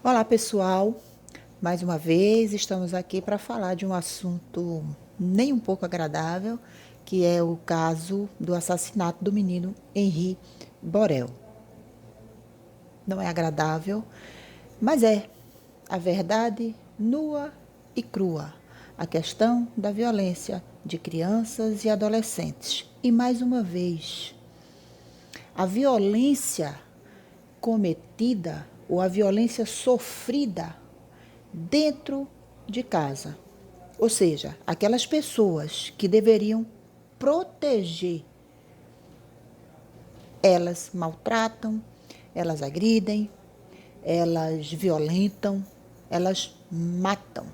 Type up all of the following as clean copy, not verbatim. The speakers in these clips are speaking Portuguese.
Olá, pessoal. Mais uma vez estamos aqui para falar de um assunto nem um pouco agradável, que é o caso do assassinato do menino Henri Borel. Não é agradável, mas é a verdade nua e crua. A questão da violência de crianças e adolescentes. E mais uma vez, a violência cometida ou a violência sofrida dentro de casa. Ou seja, aquelas pessoas que deveriam proteger, elas maltratam, elas agridem, elas violentam, elas matam.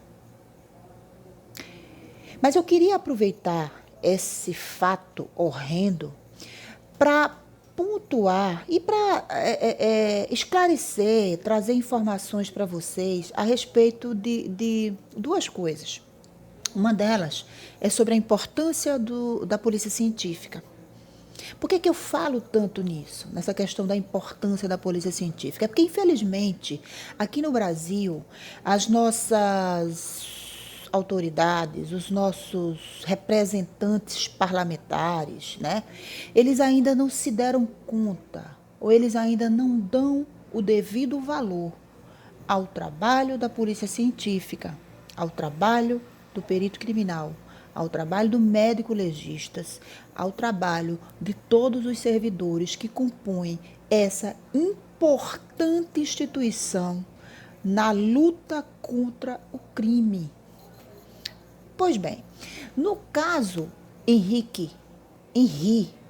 Mas eu queria aproveitar esse fato horrendo para pontuar e para esclarecer, trazer informações para vocês a respeito de duas coisas. Uma delas é sobre a importância da polícia científica. Por que eu falo tanto nisso, nessa questão da importância da polícia científica? É porque, infelizmente, aqui no Brasil, as nossas autoridades, os nossos representantes parlamentares, né, eles ainda não se deram conta, ou eles ainda não dão o devido valor ao trabalho da polícia científica, ao trabalho do perito criminal, ao trabalho do médico legistas, ao trabalho de todos os servidores que compõem essa importante instituição na luta contra o crime. Pois bem, no caso Henri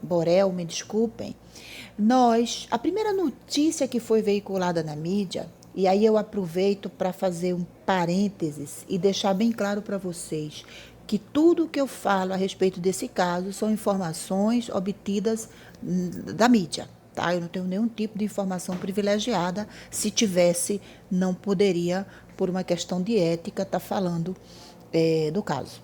Borel, me desculpem, a primeira notícia que foi veiculada na mídia, e aí eu aproveito para fazer um parênteses e deixar bem claro para vocês que tudo que eu falo a respeito desse caso são informações obtidas da mídia, tá? Eu não tenho nenhum tipo de informação privilegiada. Se tivesse, não poderia, por uma questão de ética, estar falando do caso.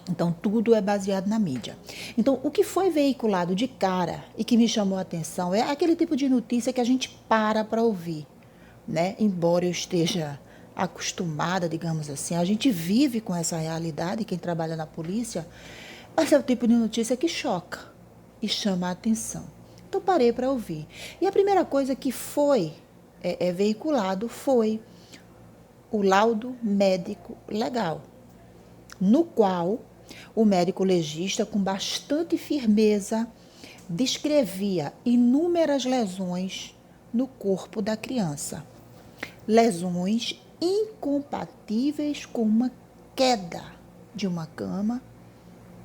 Então, tudo é baseado na mídia. Então, o que foi veiculado de cara e que me chamou a atenção é aquele tipo de notícia que a gente para ouvir, né? Embora eu esteja acostumada, digamos assim, a gente vive com essa realidade, quem trabalha na polícia, mas é o tipo de notícia que choca e chama a atenção. Então, parei para ouvir. E a primeira coisa que foi veiculado foi o laudo médico legal, no qual o médico legista, com bastante firmeza, descrevia inúmeras lesões no corpo da criança. Lesões incompatíveis com uma queda de uma cama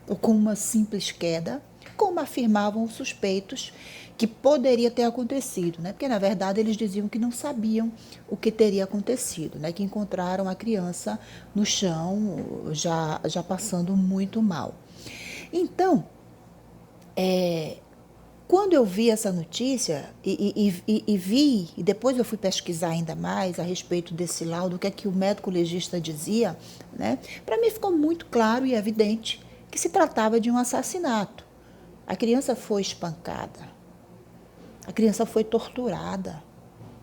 ou com uma simples queda, como afirmavam os suspeitos que poderia ter acontecido, né? Porque na verdade eles diziam que não sabiam o que teria acontecido, né? Que encontraram a criança no chão já passando muito mal. Então, quando eu vi essa notícia e vi, e depois eu fui pesquisar ainda mais a respeito desse laudo, o que é que o médico legista dizia, né? Para mim ficou muito claro e evidente que se tratava de um assassinato. A criança foi espancada, a criança foi torturada,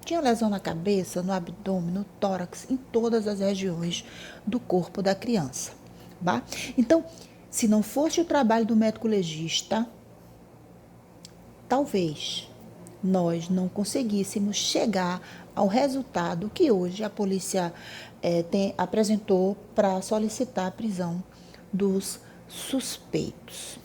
tinha lesão na cabeça, no abdômen, no tórax, em todas as regiões do corpo da criança. Tá? Então, se não fosse o trabalho do médico legista, talvez nós não conseguíssemos chegar ao resultado que hoje a polícia apresentou para solicitar a prisão dos suspeitos.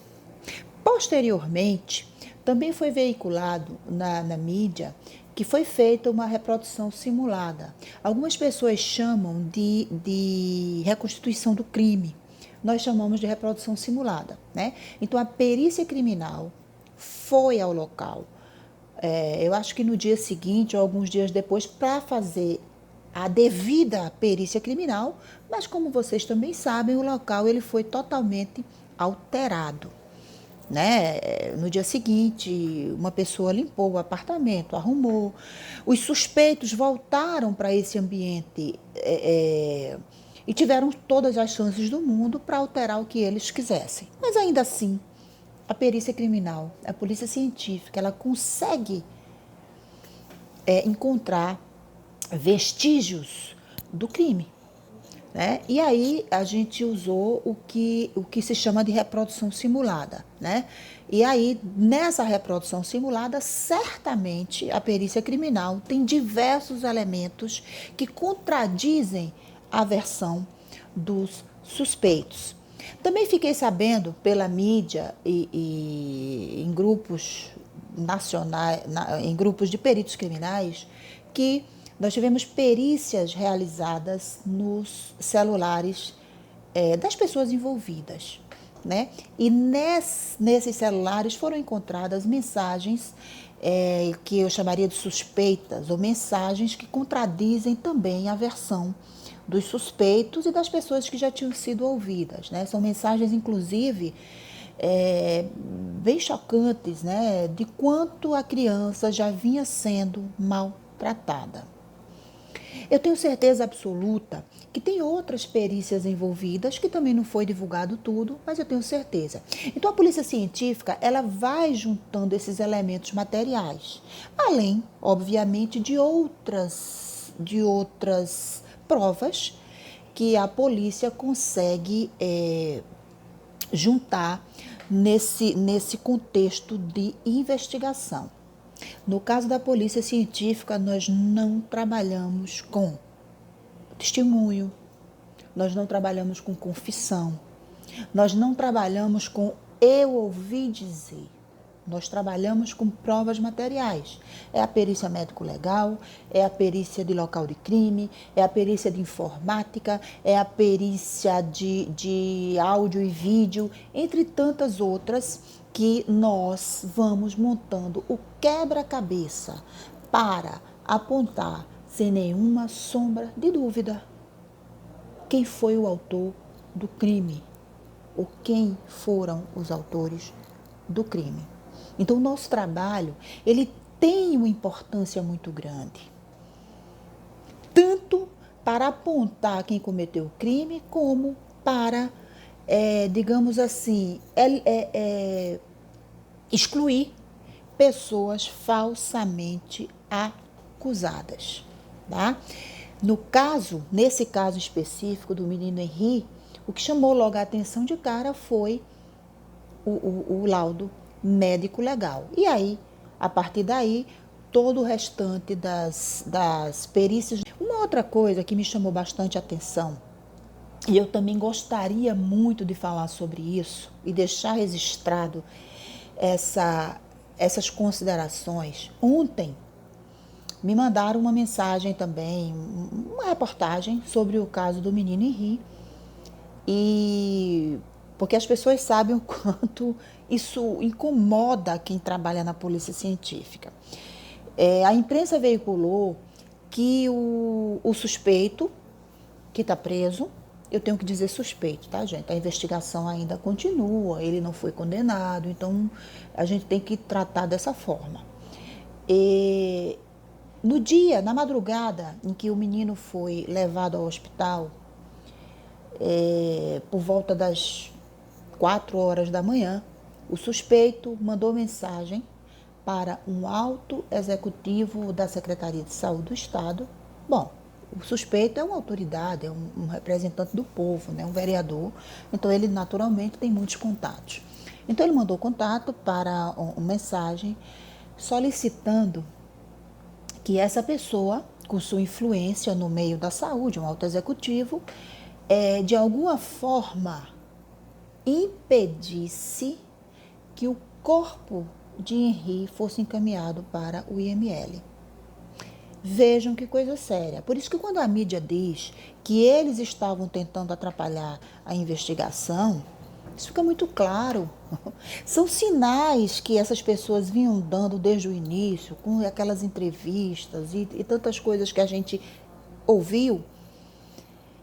Posteriormente, também foi veiculado na mídia que foi feita uma reprodução simulada. Algumas pessoas chamam de reconstituição do crime. Nós chamamos de reprodução simulada, né? Então, a perícia criminal foi ao local. Eu acho que no dia seguinte ou alguns dias depois, para fazer a devida perícia criminal, mas como vocês também sabem, o local ele foi totalmente alterado. Né? No dia seguinte, uma pessoa limpou o apartamento, arrumou. Os suspeitos voltaram para esse ambiente e tiveram todas as chances do mundo para alterar o que eles quisessem. Mas ainda assim, a perícia criminal, a polícia científica, ela consegue encontrar vestígios do crime, né? E aí a gente usou o que se chama de reprodução simulada, né? E aí, nessa reprodução simulada, certamente a perícia criminal tem diversos elementos que contradizem a versão dos suspeitos. Também fiquei sabendo pela mídia e em grupos nacionais, em grupos de peritos criminais, que nós tivemos perícias realizadas nos celulares das pessoas envolvidas, né? E nesses celulares foram encontradas mensagens que eu chamaria de suspeitas, ou mensagens que contradizem também a versão dos suspeitos e das pessoas que já tinham sido ouvidas, né? São mensagens, inclusive, bem chocantes, né? De quanto a criança já vinha sendo maltratada. Eu tenho certeza absoluta que tem outras perícias envolvidas, que também não foi divulgado tudo, mas eu tenho certeza. Então a polícia científica, ela vai juntando esses elementos materiais, além, obviamente, de outras provas que a polícia consegue juntar nesse contexto de investigação. No caso da polícia científica, nós não trabalhamos com testemunho, nós não trabalhamos com confissão, nós não trabalhamos com eu ouvi dizer. Nós trabalhamos com provas materiais. É a perícia médico-legal, é a perícia de local de crime, é a perícia de informática, é a perícia de áudio e vídeo, entre tantas outras que nós vamos montando o quebra-cabeça para apontar sem nenhuma sombra de dúvida quem foi o autor do crime ou quem foram os autores do crime. Então, o nosso trabalho, ele tem uma importância muito grande, tanto para apontar quem cometeu o crime, como para, digamos assim, excluir pessoas falsamente acusadas, tá? Nesse caso específico do menino Henri, o que chamou logo a atenção de cara foi o laudo médico legal. E aí, a partir daí, todo o restante das perícias. Uma outra coisa que me chamou bastante atenção, e eu também gostaria muito de falar sobre isso e deixar registrado essas considerações. Ontem me mandaram uma mensagem também, uma reportagem sobre o caso do menino Henri, e porque as pessoas sabem o quanto isso incomoda quem trabalha na polícia científica. A imprensa veiculou que o suspeito, que está preso, eu tenho que dizer suspeito, tá, gente? A investigação ainda continua, ele não foi condenado, então a gente tem que tratar dessa forma. No dia, na madrugada em que o menino foi levado ao hospital, por volta das 4 horas da manhã, o suspeito mandou mensagem para um alto executivo da Secretaria de Saúde do Estado. Bom, o suspeito é uma autoridade, é um representante do povo, né, um vereador, então ele naturalmente tem muitos contatos. Então ele mandou contato para uma mensagem solicitando que essa pessoa, com sua influência no meio da saúde, um alto executivo, de alguma forma impedisse que o corpo de Henri fosse encaminhado para o IML. Vejam que coisa séria. Por isso que quando a mídia diz que eles estavam tentando atrapalhar a investigação, isso fica muito claro. São sinais que essas pessoas vinham dando desde o início, com aquelas entrevistas e tantas coisas que a gente ouviu,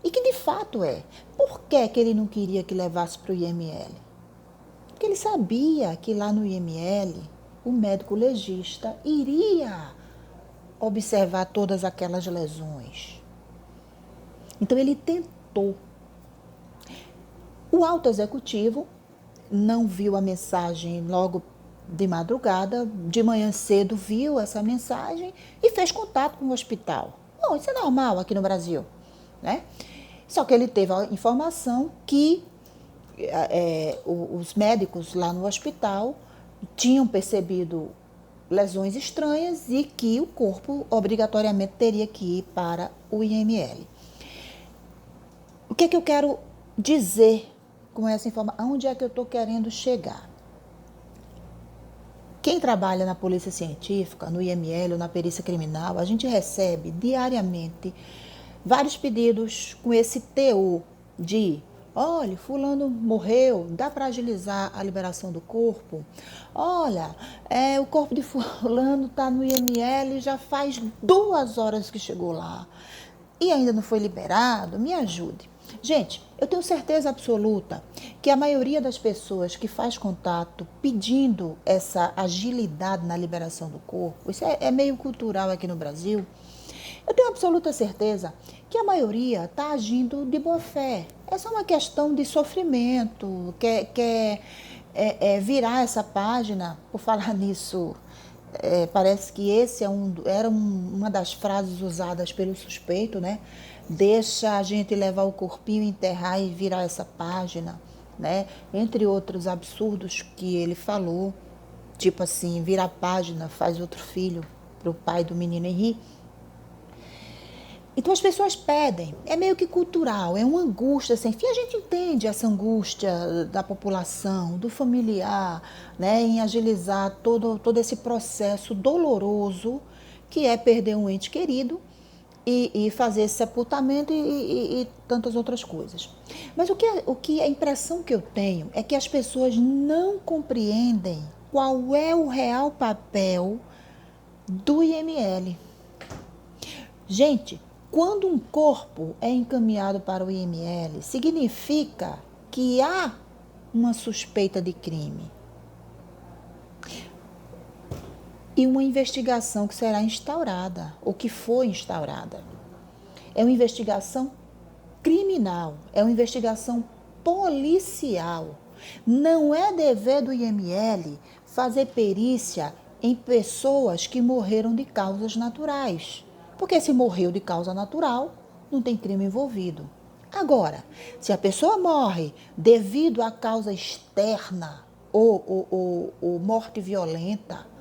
e que de fato é. Por que ele não queria que levasse para o IML? Porque ele sabia que lá no IML o médico legista iria observar todas aquelas lesões. Então ele tentou. O alto executivo não viu a mensagem logo de madrugada, de manhã cedo viu essa mensagem e fez contato com o hospital. Bom, isso é normal aqui no Brasil, né? Só que ele teve a informação que os médicos lá no hospital tinham percebido lesões estranhas e que o corpo obrigatoriamente teria que ir para o IML. O que é que eu quero dizer com essa informação? Onde é que eu estou querendo chegar? Quem trabalha na polícia científica, no IML ou na perícia criminal, a gente recebe diariamente vários pedidos com esse teor de: olha, fulano morreu, dá para agilizar a liberação do corpo? Olha, o corpo de fulano está no IML, já faz 2 horas que chegou lá e ainda não foi liberado, me ajude. Gente, eu tenho certeza absoluta que a maioria das pessoas que faz contato pedindo essa agilidade na liberação do corpo, isso é meio cultural aqui no Brasil, eu tenho absoluta certeza que a maioria está agindo de boa fé. É só uma questão de sofrimento, quer virar essa página. Por falar nisso, parece que era uma das frases usadas pelo suspeito, né? Deixa a gente levar o corpinho, enterrar e virar essa página, né? Entre outros absurdos que ele falou, tipo assim, vira a página, faz outro filho para o pai do menino Henri. Então as pessoas pedem, é meio que cultural, é uma angústia sem fim. A gente entende essa angústia da população, do familiar, né, em agilizar todo esse processo doloroso que é perder um ente querido e fazer esse sepultamento e tantas outras coisas. Mas o que a impressão que eu tenho é que as pessoas não compreendem qual é o real papel do IML. Gente, quando um corpo é encaminhado para o IML, significa que há uma suspeita de crime e uma investigação que será instaurada, ou que foi instaurada. É uma investigação criminal, é uma investigação policial. Não é dever do IML fazer perícia em pessoas que morreram de causas naturais. Porque se morreu de causa natural, não tem crime envolvido. Agora, se a pessoa morre devido a causa externa ou morte violenta,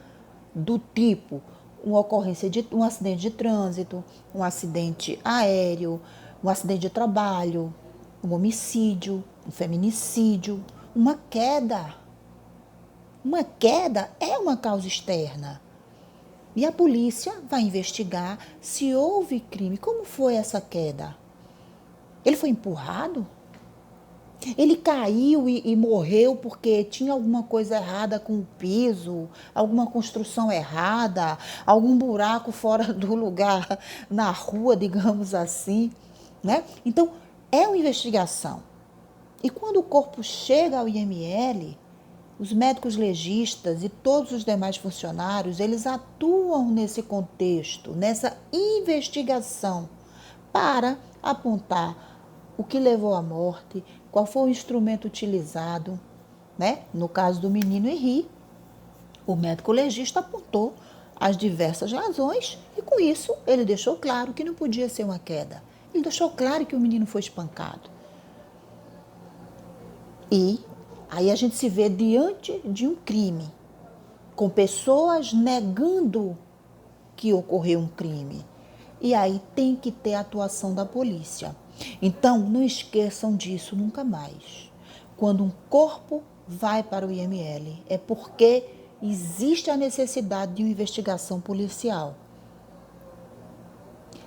do tipo uma ocorrência de um acidente de trânsito, um acidente aéreo, um acidente de trabalho, um homicídio, um feminicídio, uma queda. Uma queda é uma causa externa. E a polícia vai investigar se houve crime. Como foi essa queda? Ele foi empurrado? Ele caiu e morreu porque tinha alguma coisa errada com o piso, alguma construção errada, algum buraco fora do lugar na rua, digamos assim, né? Então, é uma investigação. E quando o corpo chega ao IML, os médicos legistas e todos os demais funcionários, eles atuam nesse contexto, nessa investigação, para apontar o que levou à morte, qual foi o instrumento utilizado, né? No caso do menino Henri, o médico legista apontou as diversas razões e com isso ele deixou claro que não podia ser uma queda. Ele deixou claro que o menino foi espancado. E aí a gente se vê diante de um crime, com pessoas negando que ocorreu um crime. E aí tem que ter a atuação da polícia. Então, não esqueçam disso nunca mais. Quando um corpo vai para o IML, é porque existe a necessidade de uma investigação policial.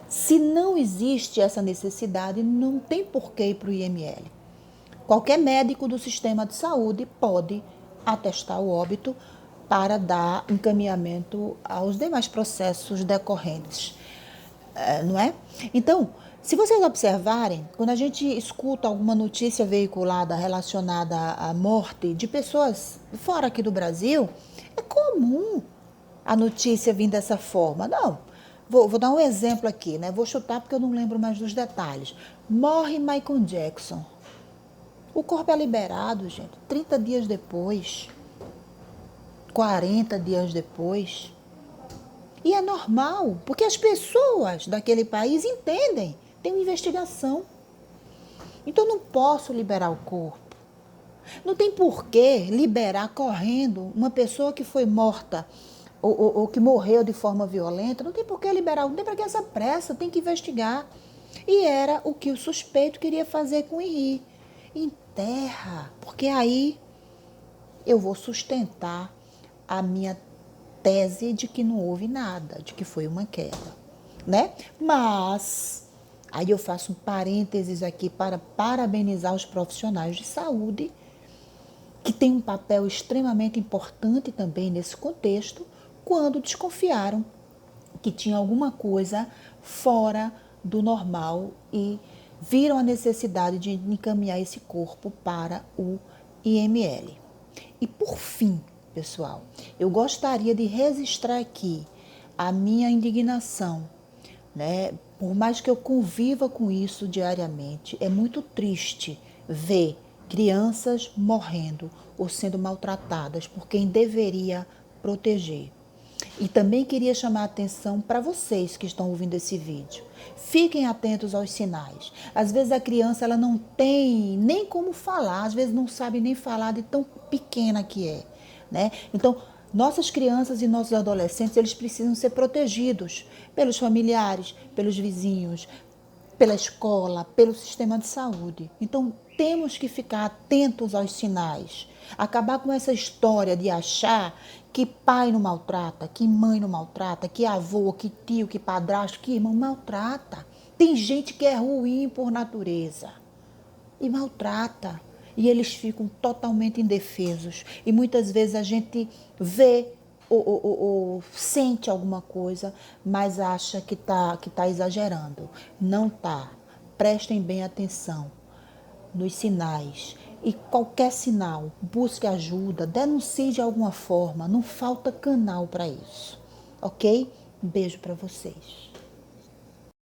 Se não existe essa necessidade, não tem por que ir para o IML. Qualquer médico do sistema de saúde pode atestar o óbito para dar encaminhamento aos demais processos decorrentes, não é? Então, se vocês observarem, quando a gente escuta alguma notícia veiculada relacionada à morte de pessoas fora aqui do Brasil, é comum a notícia vir dessa forma. Não, vou dar um exemplo aqui, né? Vou chutar porque eu não lembro mais dos detalhes. Morre Michael Jackson. O corpo é liberado, gente, 30 dias depois, 40 dias depois. E é normal, porque as pessoas daquele país entendem. Tem uma investigação. Então, eu não posso liberar o corpo. Não tem porquê liberar correndo uma pessoa que foi morta ou que morreu de forma violenta. Não tem porquê liberar, não tem para que essa pressa, tem que investigar. E era o que o suspeito queria fazer com o Henri. Enterra, porque aí eu vou sustentar a minha tese de que não houve nada, de que foi uma queda, né? Mas aí eu faço um parênteses aqui para parabenizar os profissionais de saúde, que têm um papel extremamente importante também nesse contexto, quando desconfiaram que tinha alguma coisa fora do normal e viram a necessidade de encaminhar esse corpo para o IML. E por fim, pessoal, eu gostaria de registrar aqui a minha indignação, né? Por mais que eu conviva com isso diariamente, é muito triste ver crianças morrendo ou sendo maltratadas por quem deveria proteger. E também queria chamar a atenção para vocês que estão ouvindo esse vídeo. Fiquem atentos aos sinais. Às vezes a criança ela não tem nem como falar, às vezes não sabe nem falar de tão pequena que é, né? Então, nossas crianças e nossos adolescentes, eles precisam ser protegidos pelos familiares, pelos vizinhos, pela escola, pelo sistema de saúde. Então, temos que ficar atentos aos sinais. Acabar com essa história de achar que pai não maltrata, que mãe não maltrata, que avô, que tio, que padrasto, que irmão maltrata. Tem gente que é ruim por natureza e maltrata. E eles ficam totalmente indefesos. E muitas vezes a gente vê ou sente alguma coisa, mas acha que tá exagerando. Não tá. Prestem bem atenção nos sinais. E qualquer sinal, busque ajuda, denuncie de alguma forma. Não falta canal para isso. Ok? Um beijo para vocês.